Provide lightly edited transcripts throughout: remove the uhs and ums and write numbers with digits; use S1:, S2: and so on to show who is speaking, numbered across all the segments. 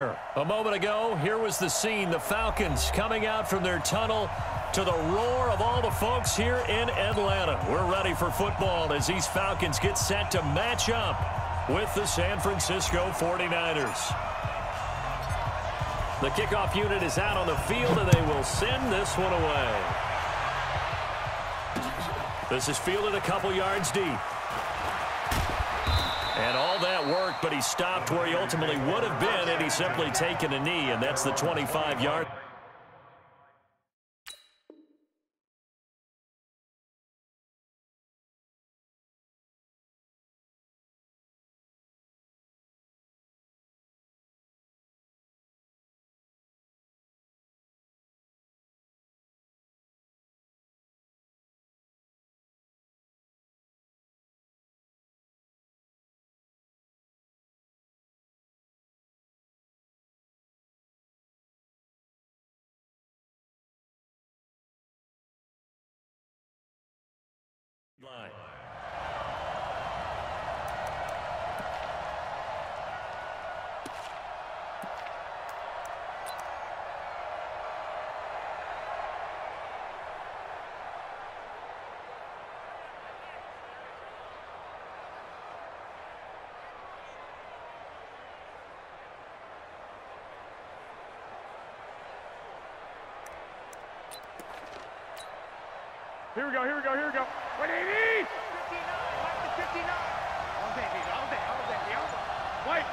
S1: A moment ago, here was the scene. The Falcons coming out from their tunnel to the roar of all the folks here in Atlanta. We're ready for football as these Falcons get set to match up with the San Francisco 49ers. The kickoff unit is out on the field, and they will send this one away. This is fielded a couple yards deep. And all that work, but he stopped where he ultimately would have been had he simply taken a knee, and that's the 25-yard. Line.
S2: Here we go, here we go, here we go. What do you need? 59, Mike to 59. All day, baby, all day, all day. White.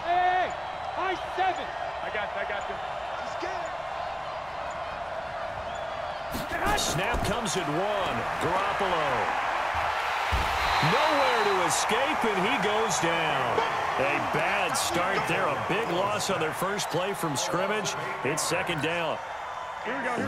S2: Hey, high 7. I got you. He's scared.
S1: Snap comes at 1. Garoppolo. Nowhere to escape, and he goes down. A bad start there. A big loss on their first play from scrimmage. It's second down.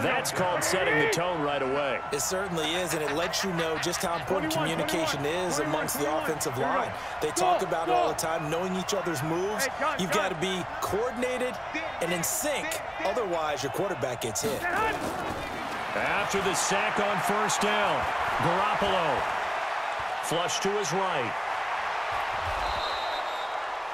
S1: That's called setting the tone right away.
S3: It certainly is, and it lets you know just how important communication is amongst the offensive line. They talk about it all the time, knowing each other's moves. You've got to be coordinated and in sync. Otherwise, your quarterback gets hit.
S1: After the sack on first down, Garoppolo. Flush to his right.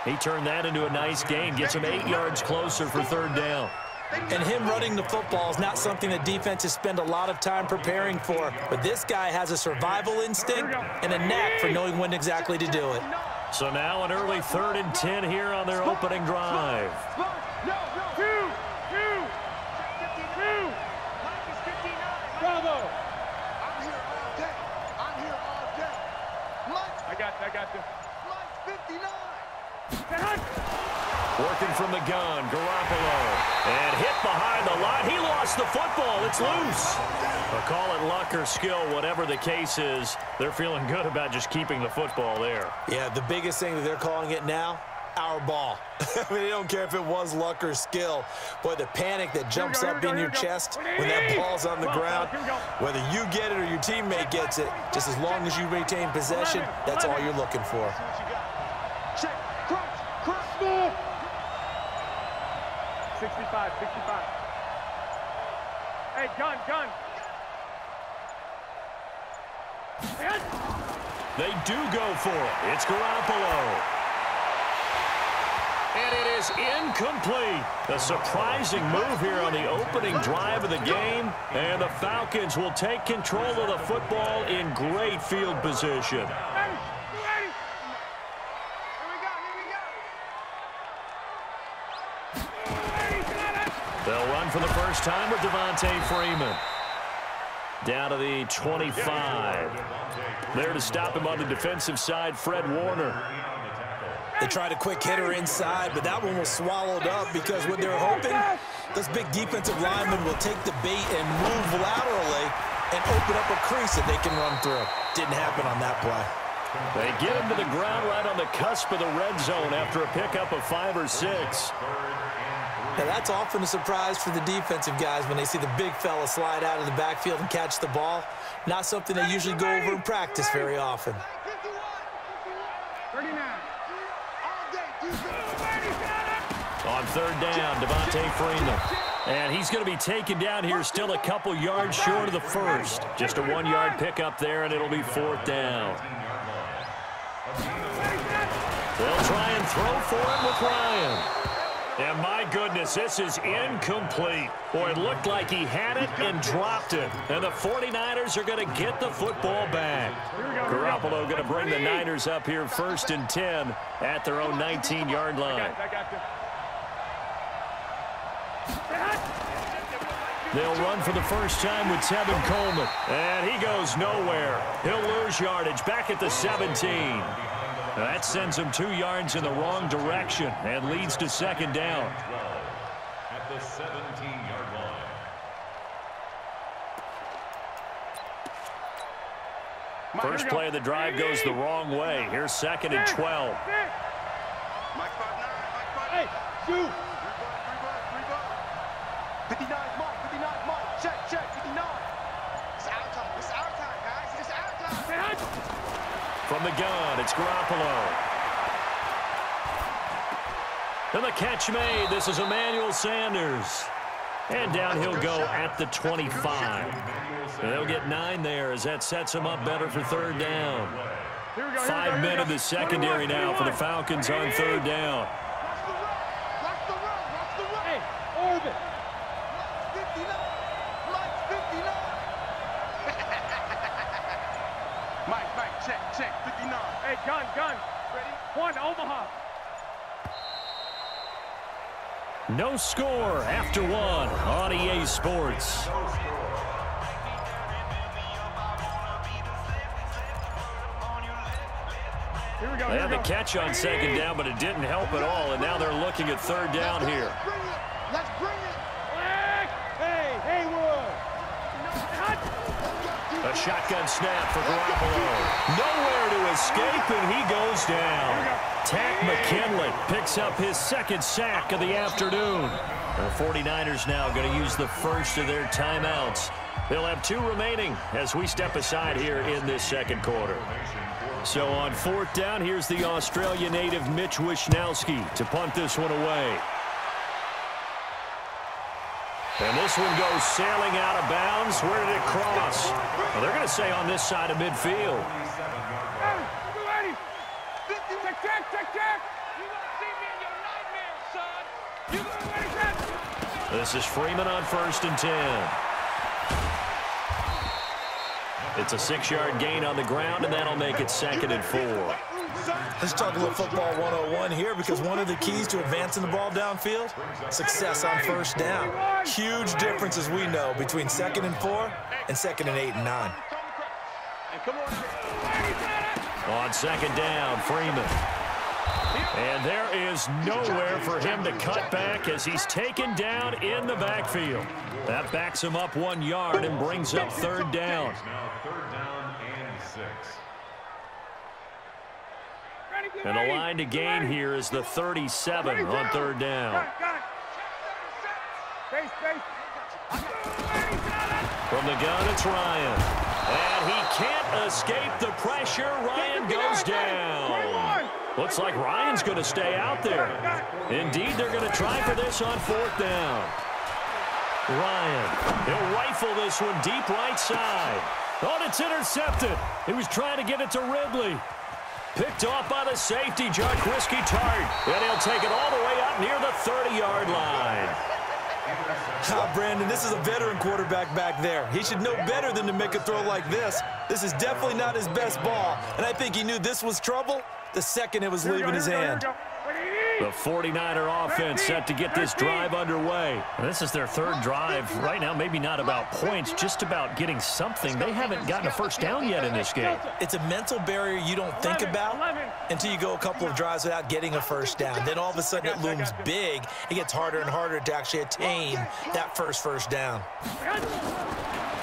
S1: He turned that into a nice gain, gets him 8 yards closer for third down.
S3: And him running the football is not something that defenses spend a lot of time preparing for. But this guy has a survival instinct and a knack for knowing when exactly to do it.
S1: So now an early 3rd and 10 here on their opening drive.
S2: Bravo! I'm here all day. I got you. Mike 59.
S1: Working from the gun, Garoppolo. And hit behind the line. He lost the football. It's loose. But call it luck or skill, whatever the case is, they're feeling good about just keeping the football there.
S3: Yeah, the biggest thing that they're calling it now, our ball. I mean, they don't care if it was luck or skill. Boy, the panic that jumps up in your chest when that ball's on the ground, whether you get it or your teammate gets it, just as long as you retain possession, that's all you're looking for.
S2: 65. Hey, gun.
S1: They do go for it. It's Garoppolo. And it is incomplete. A surprising move here on the opening drive of the game. And the Falcons will take control of the football in great field position. They'll run for the first time with Devontae Freeman. Down to the 25. There to stop him on the defensive side, Fred Warner.
S3: They tried a quick hitter inside, but that one was swallowed up because what they're hoping, those big defensive linemen will take the bait and move laterally and open up a crease that they can run through. Didn't happen on that play.
S1: They get him to the ground right on the cusp of the red zone after a pickup of 5 or 6.
S3: Now, that's often a surprise for the defensive guys when they see the big fella slide out of the backfield and catch the ball. Not something they usually go over in practice very often.
S2: 39.
S1: On third down, Devontae Freeman. And he's going to be taken down here, still a couple yards short of the first. Just a 1-yard pickup there, and it'll be 4th down. They'll try and throw for him with Ryan. And my goodness, this is incomplete. Boy, it looked like he had it and dropped it. And the 49ers are going to get the football back. Garoppolo going to bring the Niners up here 1st and 10 at their own 19-yard line. They'll run for the first time with Tevin Coleman. And he goes nowhere. He'll lose yardage back at the 17. That sends him 2 yards in the wrong direction and leads to 2nd down.
S4: At the 17-yard line.
S1: First play of the drive goes the wrong way. Here's 2nd and 12.
S2: Hey, shoot. 59, Mike. 59, Mike. Check. 59. It's our time. It's our time, guys. It's our time.
S1: From the gun, it's Garoppolo. And the catch made. This is Emmanuel Sanders. And down he'll go at the 25. And they'll get 9 there as that sets him up better for 3rd down. 5 men in the secondary now for the Falcons on 3rd down.
S2: Watch the run. Hey, Orbit. 59. Mike, check. 59. Hey, gun. Ready? 1, Omaha.
S1: No score after 1 on EA Sports. They had the catch on 2nd down, but it didn't help at all, and now they're looking at 3rd down here.
S2: Let's bring it. Hey, Haywood.
S1: A shotgun snap for Garoppolo. Nowhere to escape, and he goes down. Tack McKinley picks up his 2nd sack of the afternoon. The 49ers now going to use the first of their timeouts. They'll have 2 remaining as we step aside here in this 2nd quarter. So on 4th down, here's the Australia native Mitch Wishnowsky to punt this one away. And this one goes sailing out of bounds. Where did it cross? Well, they're going to say on this side of midfield. This is Freeman on 1st and 10. It's a 6-yard gain on the ground, and that'll make it 2nd and 4.
S3: Let's talk a little football 101 here, because one of the keys to advancing the ball downfield, success on 1st down. Huge difference, as we know, between 2nd and 4 and 2nd and 8 and 9.
S1: On 2nd down, Freeman. And there is nowhere for him to cut back as he's taken down in the backfield. That backs him up 1 yard and brings up 3rd down.
S4: Now 3rd down and 6.
S1: And the line to gain here is the 37 on 3rd down. From the gun, it's Ryan. And he can't escape the pressure. Ryan goes down. Looks like Ryan's going to stay out there. Indeed, they're going to try for this on 4th down. Ryan, he'll rifle this one deep right side. Oh, and it's intercepted. He was trying to get it to Ridley. Picked off by the safety, Jaquiski Tartt. And he'll take it all the way up near the 30-yard line.
S3: Brandon, this is a veteran quarterback back there. He should know better than to make a throw like this. This is definitely not his best ball, and I think he knew this was trouble the second it was leaving his hand.
S1: The 49er offense set to get this drive underway. This is their 3rd drive. Right now, maybe not about points, just about getting something. They haven't gotten a first down yet in this game.
S3: It's a mental barrier you don't think about until you go a couple of drives without getting a first down. Then all of a sudden it looms big. It gets harder and harder to actually attain that first down.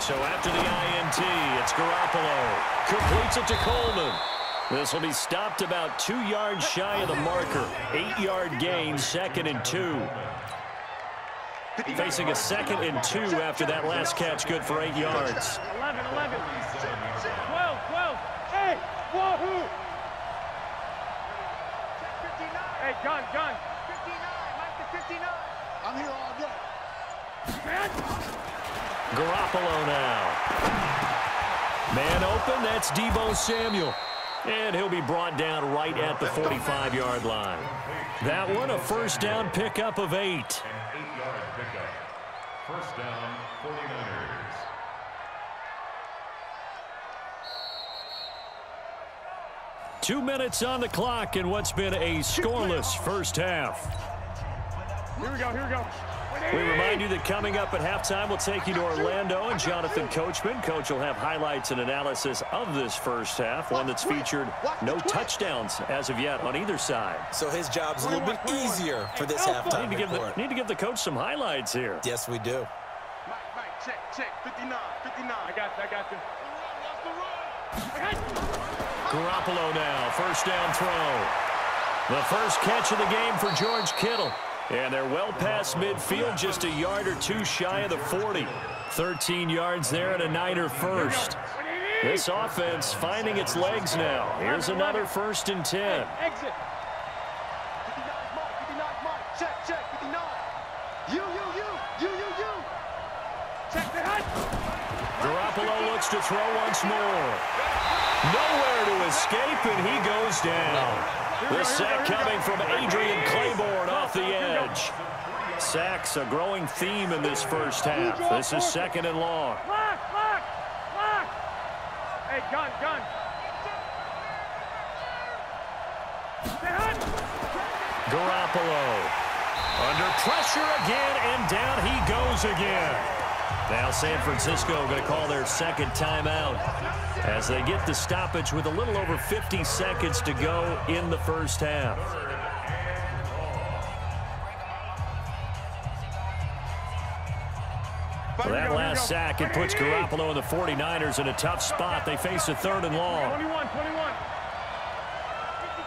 S1: So after the INT, it's Garoppolo. Completes it to Coleman. This will be stopped about 2 yards shy of the marker. 8-yard gain, 2nd and 2. Facing a 2nd and 2 after that last catch, good for 8 yards.
S2: 11. 12. Hey, wahoo! Hey, gun. 59, Mike the 59. I'm here all day.
S1: Garoppolo now. Man open, that's Deebo Samuel. And he'll be brought down right at the 45-yard line. That one, a first down pickup of 8.
S4: An 8-yard pickup. First down, 49ers.
S1: Two minutes on the clock in what's been a scoreless first half.
S2: Here we go, here we go.
S1: We remind you that coming up at halftime, we'll take you to Orlando and Jonathan Coachman. Coach will have highlights and analysis of this first half, one that's featured no touchdowns as of yet on either side.
S3: So his job's a little bit easier for this halftime report.
S1: Need to give the coach some highlights here.
S3: Yes, we do.
S2: Mike, check, 59. I got you.
S1: Garoppolo now, first down throw. The first catch of the game for George Kittle. And they're well past midfield, just a yard or two shy of the 40. 13 yards there and a Niner first. This offense finding its legs now. Here's another 1st and 10.
S2: Exit. 59, check, 59. You. Check the hut.
S1: Garoppolo looks to throw once more. Nowhere to escape, and he goes down. This sack coming from Adrian Claiborne off the edge. Sacks a growing theme in this first half. This is 2nd and long.
S2: Lock. Hey, gun.
S1: Garoppolo under pressure again, and down he goes again. Now San Francisco going to call their second timeout as they get the stoppage with a little over 50 seconds to go in the first half. Well, that last sack, it puts Garoppolo and the 49ers in a tough spot. They face a 3rd and long.
S2: 21.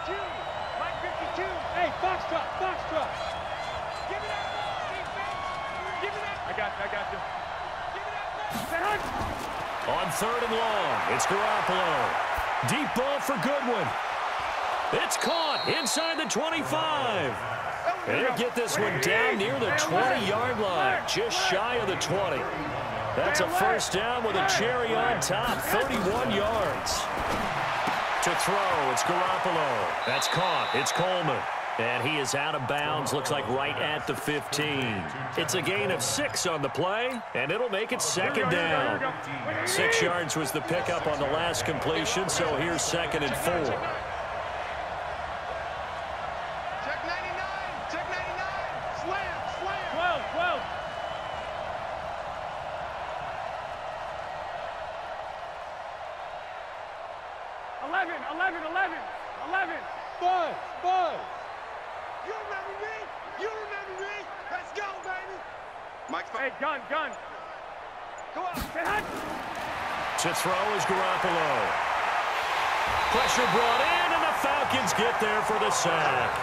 S2: 52. Mike 52. Hey, box truck. Give me that. I got you.
S1: On 3rd and long, it's Garoppolo. Deep ball for Goodwin. It's caught inside the 25. And he'll get this one down near the 20-yard line, just shy of the 20. That's a first down with a cherry on top, 31 yards. To throw, it's Garoppolo. That's caught. It's Coleman. And he is out of bounds, looks like right at the 15. It's a gain of 6 on the play, and it'll make it 2nd down. 6 yards was the pickup on the last completion, so here's 2nd and 4.
S2: Check 99. Slam. 12. 11. Buzz. You remember me? Let's go, baby. Mike's hey, gun. Go on.
S1: To throw is Garoppolo. Pressure brought in, and the Falcons get there for the sack.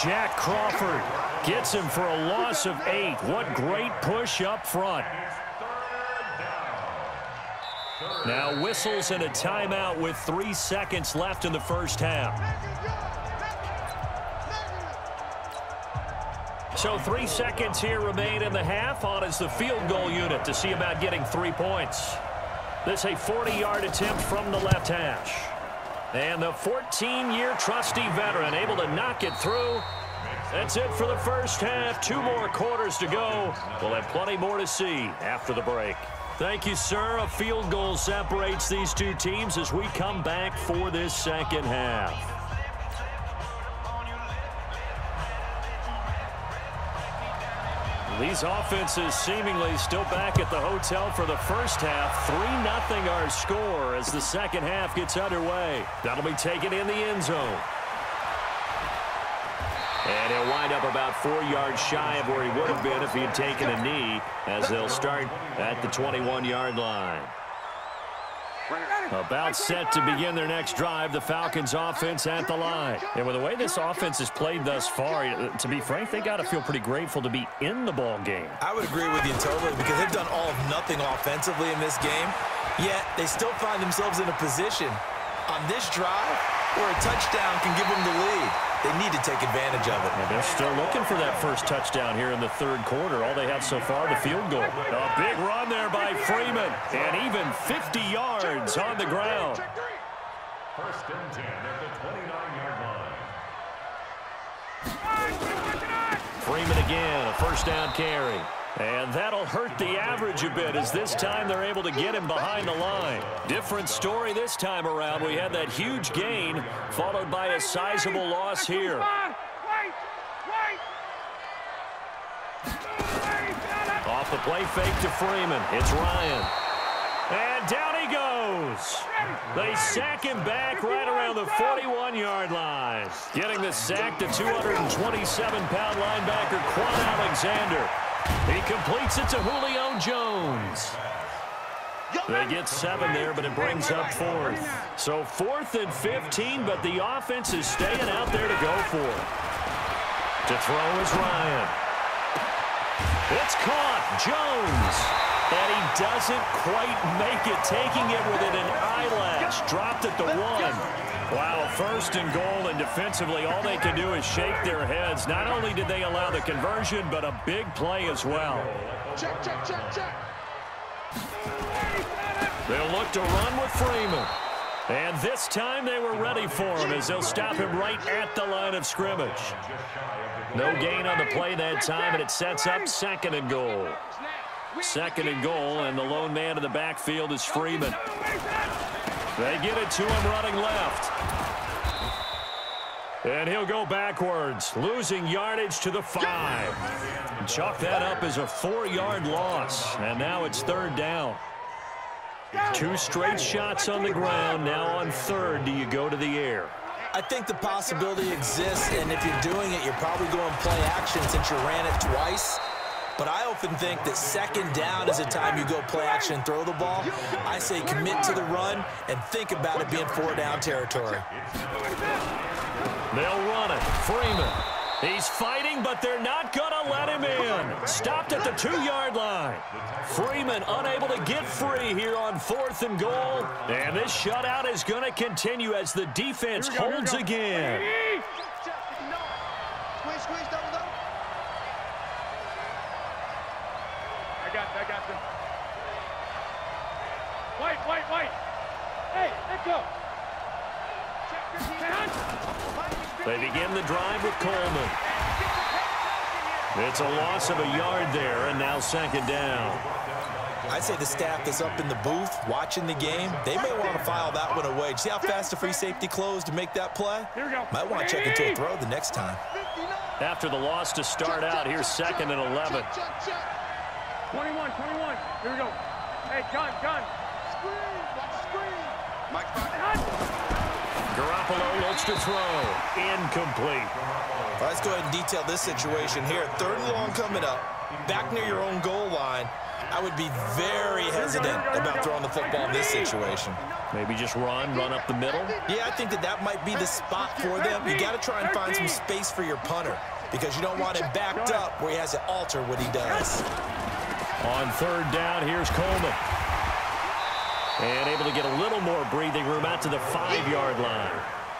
S1: Jack Crawford gets him for a loss of 8. What great push up front. Now whistles and a timeout with 3 seconds left in the first half. So 3 seconds here remain in the half. On is the field goal unit to see about getting 3 points. This a 40-yard attempt from the left hash. And the 14-year trusty veteran able to knock it through. That's it for the first half. 2 more quarters to go. We'll have plenty more to see after the break. Thank you, sir. A field goal separates these two teams as we come back for this second half. These offenses seemingly still back at the hotel for the first half. 3-0 our score as the second half gets underway. That'll be taken in the end zone. And he'll wind up about 4 yards shy of where he would have been if he had taken a knee, as they'll start at the 21-yard line. About set to begin their next drive, the Falcons offense at the line. And with the way this offense has played thus far, to be frank, they got to feel pretty grateful to be in the ball game.
S3: I would agree with you totally, because they've done all of nothing offensively in this game, yet they still find themselves in a position on this drive where a touchdown can give them the lead. They need to take advantage of it.
S1: And they're still looking for that first touchdown here in the third quarter. All they have so far, the field goal. A big run there by Freeman. And even 50 yards on the ground.
S4: First and 10 at the 29-yard line.
S1: Freeman again, a first down carry. And that'll hurt the average a bit as this time they're able to get him behind the line. Different story this time around. We had that huge gain followed by a sizable loss here. Off the play fake to Freeman. It's Ryan. And down he goes. They sack him back right around the 41-yard line. Getting the sack to 227-pound linebacker Quan Alexander. He completes it to Julio Jones. They get 7 there, but it brings up 4th. So 4th and 15, but the offense is staying out there to go for it. To throw is Ryan. It's caught. Jones. And he doesn't quite make it, taking it within an eyelash. Dropped at the 1. Wow, 1st and goal, and defensively all they can do is shake their heads. Not only did they allow the conversion, but a big play as well.
S2: Check, check, check, check.
S1: They'll look to run with Freeman. And this time they were ready for him as they'll stop him right at the line of scrimmage. No gain on the play that time, and it sets up 2nd and goal. 2nd and goal, and the lone man in the backfield is Freeman. They get it to him running left. And he'll go backwards, losing yardage to the 5. Chalk that up as a 4-yard loss, and now it's 3rd down. 2 straight shots on the ground. Now on 3rd, do you go to the air?
S3: I think the possibility exists, and if you're doing it, you're probably going play action since you ran it twice. But I often think that 2nd down is a time you go play action and throw the ball. I say commit to the run and think about it being 4-down territory.
S1: They'll run it. Freeman. He's fighting, but they're not going to let him in. Stopped at the 2-yard line. Freeman unable to get free here on 4th and goal. And this shutout is going to continue as the defense holds again.
S2: Squeeze, squeeze, double, double. I got them. White. Hey, let's go.
S1: They begin the drive with Coleman. It's a loss of a yard there, and now 2nd down.
S3: I'd say the staff that's up in the booth watching the game, they may want to file that one away. See how fast the free safety closed to make that play? Might want to check into a throw the next time.
S1: After the loss to start out, here's 2nd and 11.
S2: 21. Here we go. Hey, gun. Screen. Mike,
S1: Garoppolo looks to throw. Incomplete.
S3: Let's go ahead and detail this situation here. 3rd and long coming up. Back near your own goal line. I would be very hesitant about throwing the football in this situation.
S1: Maybe just run up the middle?
S3: Yeah, I think that might be the spot for them. You got to try and find some space for your punter because you don't want him backed up where he has to alter what he does.
S1: On 3rd down, here's Coleman. And able to get a little more breathing room out to the 5-yard line.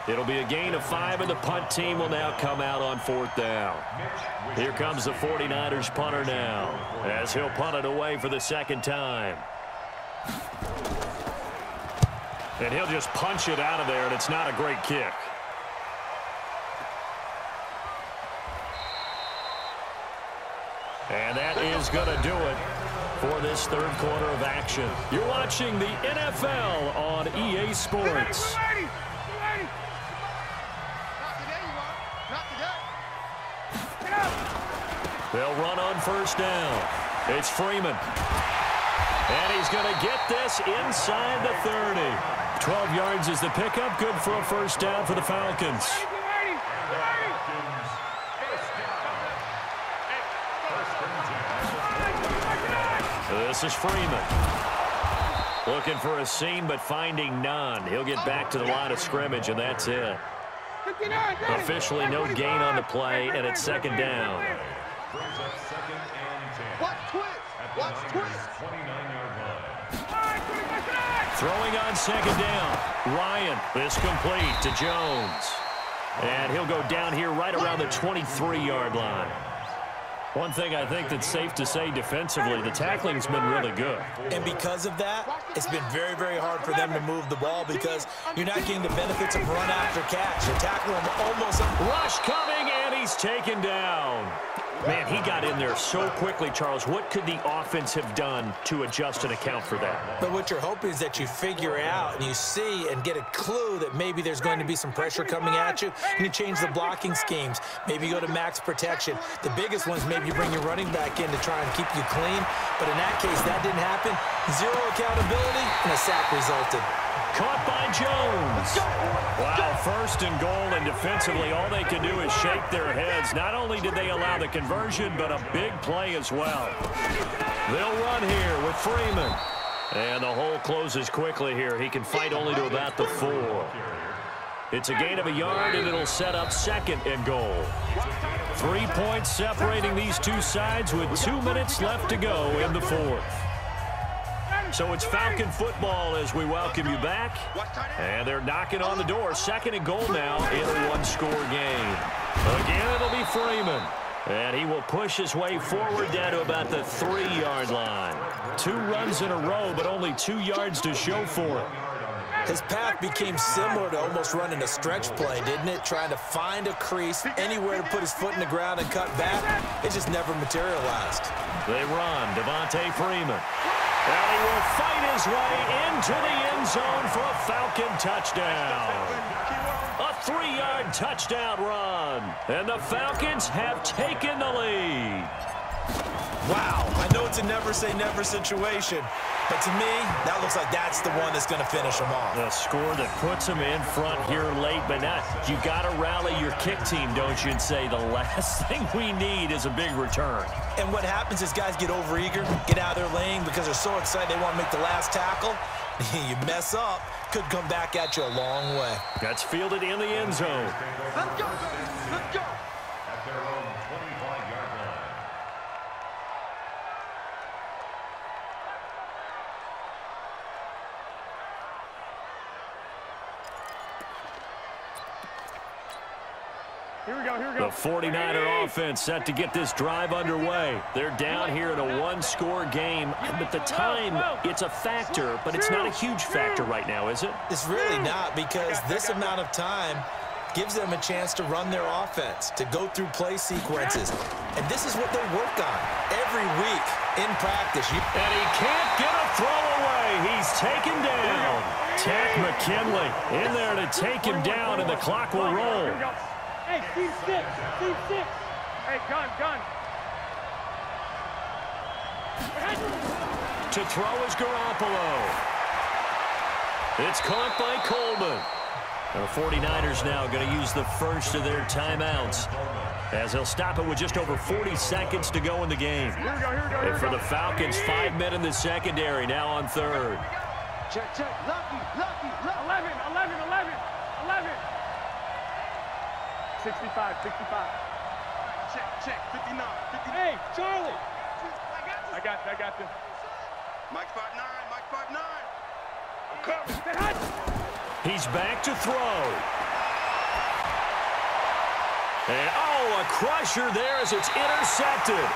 S1: It'll be a gain of 5, and the punt team will now come out on 4th down. Here comes the 49ers punter now, as he'll punt it away for the 2nd time. And he'll just punch it out of there, and it's not a great kick. And that is going to do it for this 3rd quarter of action. You're watching the NFL on EA Sports. They'll run on 1st down. It's Freeman. And he's going to get this inside the 30. 12 yards is the pickup. Good for a 1st down for the Falcons. This is Freeman. Looking for a seam, but finding none. He'll get back to the line of scrimmage, and that's it. Officially no gain on the play, and it's 2nd down.
S2: Watch twist.
S1: Throwing on 2nd down. Ryan, this complete to Jones. And he'll go down here right around the 23-yard line. One thing I think that's safe to say defensively, the tackling's been really good.
S3: And because of that, it's been very, very hard for them to move the ball because you're not getting the benefits of run after catch. You're tackling them almost.
S1: Rush coming, and he's taken down. Man, he got in there so quickly, Charles. What could the offense have done to adjust and account for that?
S3: But what you're hoping is that you figure out and you see and get a clue that maybe there's going to be some pressure coming at you, and you change the blocking schemes. Maybe you go to max protection. The biggest ones, maybe you bring your running back in to try and keep you clean. But in that case, that didn't happen. Zero accountability, and a sack resulted.
S1: Caught by Jones. Wow, first and goal, and defensively, all they can do is shake their heads. Not only did they allow the conversion, but a big play as well. They'll run here with Freeman. And the hole closes quickly here. He can fight only to about the 4. It's a gain of a yard, and it'll set up second and goal. 3 points separating these two sides with 2 minutes left to go in the 4th. So it's Falcon football as we welcome you back. And they're knocking on the door. Second and goal now in a one-score game. Again, it'll be Freeman. And he will push his way forward down to about the 3-yard line. 2 runs in a row, but only 2 yards to show for it.
S3: His path became similar to almost running a stretch play, didn't it? Trying to find a crease, anywhere to put his foot in the ground and cut back. It just never materialized.
S1: They run. Devontae Freeman. And he will fight his way into the end zone for a Falcon touchdown. A 3-yard touchdown run. And the Falcons have taken the lead.
S3: Wow, I know it's a never-say-never situation, but to me, that looks like that's the one that's going to finish them off.
S1: The score that puts them in front here late, but now you got to rally your kick team, don't you, and say the last thing we need is a big return.
S3: And what happens is guys get overeager, get out of their lane because they're so excited they want to make the last tackle. You mess up, could come back at you a long way.
S1: That's fielded in the end zone.
S2: Let's go. Let's go.
S4: At their own 25-yard line.
S2: Here we go, here we go.
S1: The 49er offense set to get this drive underway. They're down here in a one-score game, but the time, it's a factor, but it's not a huge factor right now, is it?
S3: It's really not, because this amount of time gives them a chance to run their offense, to go through play sequences. And this is what they work on every week in practice.
S1: And he can't get a throw away. He's taken down. Tack McKinley in there to take him down, and the clock will roll.
S2: Hey, team 6, team 6. Hey, gun.
S1: To throw is Garoppolo. It's caught by Coleman. The 49ers now going to use the first of their timeouts, as they'll stop it with just over 40 seconds to go in the game.
S2: Here we go.
S1: And for the Falcons, 5 men in the secondary, now on third.
S2: Check. Lucky. 11. 65. Check. 59. Hey, Charlie. I got this. Mike 5'9". I'm coming.
S1: He's back to throw. And, a crusher there as it's intercepted.